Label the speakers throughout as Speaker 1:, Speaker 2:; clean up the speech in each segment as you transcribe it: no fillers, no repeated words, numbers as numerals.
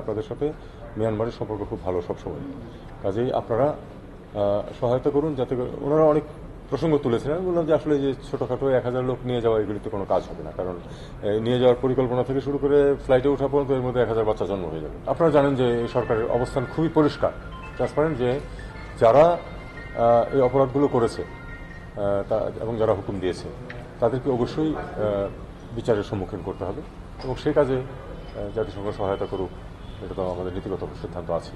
Speaker 1: আপনাদের সাথে মিয়ানমারের সম্পর্ক খুব ভালো সবসময়। কাজেই আপনারা সহায়তা করুন, যাতে ওনারা অনেক প্রসঙ্গ তুলেছেন। আমি বললাম যে আসলে যে ছোটোখাটো 1000 লোক নিয়ে যাওয়া এগুলিতে কোনো কাজ হবে না, কারণ নিয়ে যাওয়ার পরিকল্পনা থেকে শুরু করে ফ্লাইটে ওঠা পর্যন্ত এর মধ্যে 1000 বাচ্চা জন্ম হয়ে যাবে। আপনারা জানেন যে এই সরকারের অবস্থান খুবই পরিষ্কার, ট্রান্সপারেন্ট, যে যারা এই অপরাধগুলো করেছে এবং যারা হুকুম দিয়েছে তাদেরকে অবশ্যই বিচারের সম্মুখীন করতে হবে, এবং সেই কাজে জাতিসংঘ সহায়তা করুক, এটা তো আমাদের নীতিগত সিদ্ধান্ত আছে।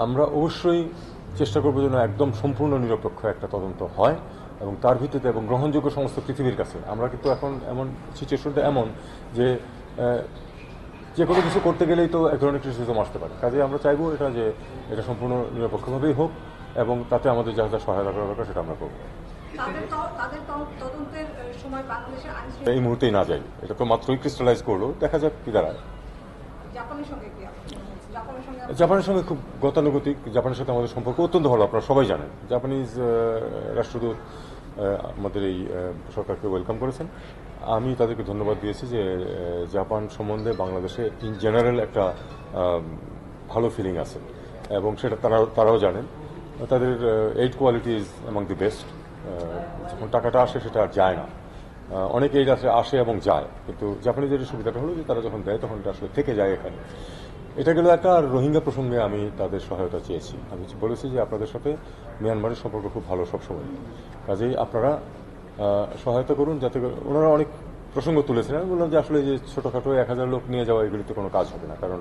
Speaker 1: আমরা অবশ্যই চেষ্টা করবো যেন একদম সম্পূর্ণ নিরপেক্ষ একটা তদন্ত হয় এবং তার ভিত্তিতে এবং গ্রহণযোগ্য সমস্ত পৃথিবীর কাছে। আমরা কিন্তু এখন এমন সিচুয়েশনটা এমন যে যে কোনো কিছু করতে গেলেই তো এক ধরনের ক্রিটিসিজম আসতে পারে। কাজে আমরা চাইবো এটা সম্পূর্ণ নিরপেক্ষভাবেই হোক, এবং তাতে আমাদের যা যা সহায়তা করা দরকার সেটা আমরা করবো। এই মুহূর্তেই না যাই, এটা তো মাত্রই ক্রিস্টালাইজ করলো, দেখা যাক কি দাঁড়ায়। জাপানের সঙ্গে খুব গতানুগতিক। জাপানের সাথে আমাদের সম্পর্ক অত্যন্ত ভালো, আপনারা সবাই জানেন। জাপানিজ রাষ্ট্রদূত আমাদের এই সরকারকে ওয়েলকাম করেছেন। আমি তাদেরকে ধন্যবাদ দিয়েছি যে জাপান সম্বন্ধে বাংলাদেশে ইন জেনারেল একটা ভালো ফিলিং আছে, এবং সেটা তারাও জানেন। তাদের aid quality is among the best. যখন টাকাটা আসে সেটা আর যায় না। অনেক এইড আসে এবং যায়, কিন্তু জাপানিজের সুবিধাটা হলো যে তারা যখন দেয় তখন এটা আসলে থেকে যায় এখানে। এটা গেল একটা। আর রোহিঙ্গা প্রসঙ্গে আমি তাদের সহায়তা চেয়েছি। আমি বলেছি যে আপনাদের সাথে মিয়ানমারের সম্পর্ক খুব ভালো সবসময়। কাজেই আপনারা সহায়তা করুন, যাতে ওনারা অনেক প্রসঙ্গ তুলেছেন। আমি বললাম যে আসলে যে ছোটোখাটো 1000 লোক নিয়ে যাওয়া এগুলিতে কোনো কাজ হবে না, কারণ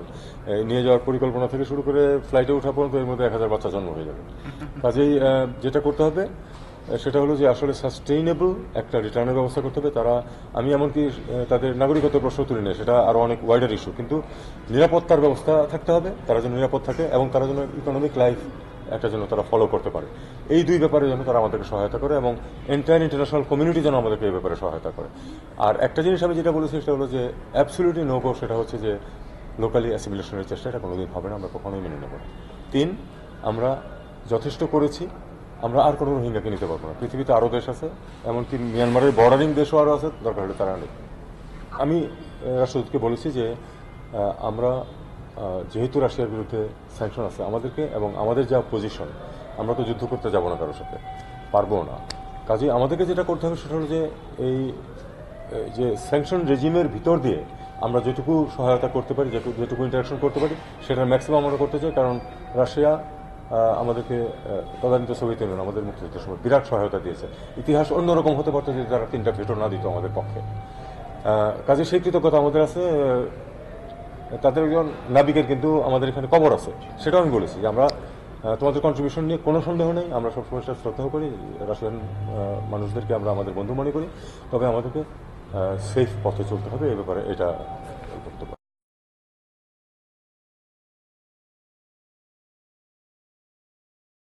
Speaker 1: নিয়ে যাওয়ার পরিকল্পনা থেকে শুরু করে ফ্লাইটে ওঠা পর্যন্ত এর মধ্যে 1000 বাচ্চা জন্ম হয়ে যাবে। কাজেই যেটা করতে হবে সেটা হলো যে আসলে সাস্টেইনেবল একটা রিটার্নের ব্যবস্থা করতে হবে। আমি এমনকি তাদের নাগরিকত্বের প্রশ্ন তুলি না, সেটা আরও অনেক ওয়াইডার ইস্যু, কিন্তু নিরাপত্তার ব্যবস্থা থাকতে হবে, তারা যেন নিরাপদ থাকে এবং তারা যেন ইকোনমিক লাইফ একটা যেন তারা ফলো করতে পারে। এই দুই ব্যাপারে যেন তারা আমাদেরকে সহায়তা করে, এবং এন্টায়ার ইন্টারন্যাশনাল কমিউনিটি যেন আমাদেরকে এই ব্যাপারে সহায়তা করে। আর একটা জিনিস আমি যেটা বলেছি সেটা হলো যে অ্যাবসলিউটলি নো গো, সেটা হচ্ছে যে লোকালি অ্যাসিমিলেশনের চেষ্টা, এটা কোনোদিন হবে না, আমরা কখনোই মেনে নেব না। 3, আমরা যথেষ্ট করেছি, আমরা আর কোনো রোহিঙ্গাকে নিতে পারবো না। পৃথিবীতে আরও দেশ আছে, এমনকি মিয়ানমারের বর্ডারিং দেশও আরও আছে, দরকার হলে তারা নেই। আমি রাষ্ট্রদূতকে বলেছি যে আমরা যেহেতু রাশিয়ার বিরুদ্ধে স্যাংশন আছে আমাদেরকে, এবং আমাদের যা পজিশন, আমরা তো যুদ্ধ করতে যাব না কারোর সাথে, পারবো না। কাজে আমাদেরকে যেটা করতে হবে সেটা হলো যে এই যে স্যাংশন রেজিমের ভিতর দিয়ে আমরা যেটুকু সহায়তা করতে পারি, যেটুকু ইন্টারাকশন করতে পারি, সেটার ম্যাক্সিমাম আমরা করতে চাই। কারণ রাশিয়া আমাদেরকে তদানীত সোভিয়েত ইউনিয়ন আমাদের মুক্তিযুদ্ধের সময় বিরাট সহায়তা দিয়েছে। ইতিহাস অন্যরকম হতে পারতো যদি তারা 3টা ভেটো না দিত আমাদের পক্ষে। কাজে সেই কৃতজ্ঞতা আমাদের আছে। তাদের একজন নাবিকের কিন্তু আমাদের এখানে কবর আছে, সেটাও আমি বলেছি যে আমরা তোমাদের কন্ট্রিবিউশন নিয়ে কোনো সন্দেহ নেই, আমরা সবসময় সেটা শ্রদ্ধা করি। রাশিয়ান মানুষদেরকে আমরা আমাদের বন্ধু মনে করি, তবে আমাদেরকে সেফ পথে চলতে হবে, এই ব্যাপারে এটা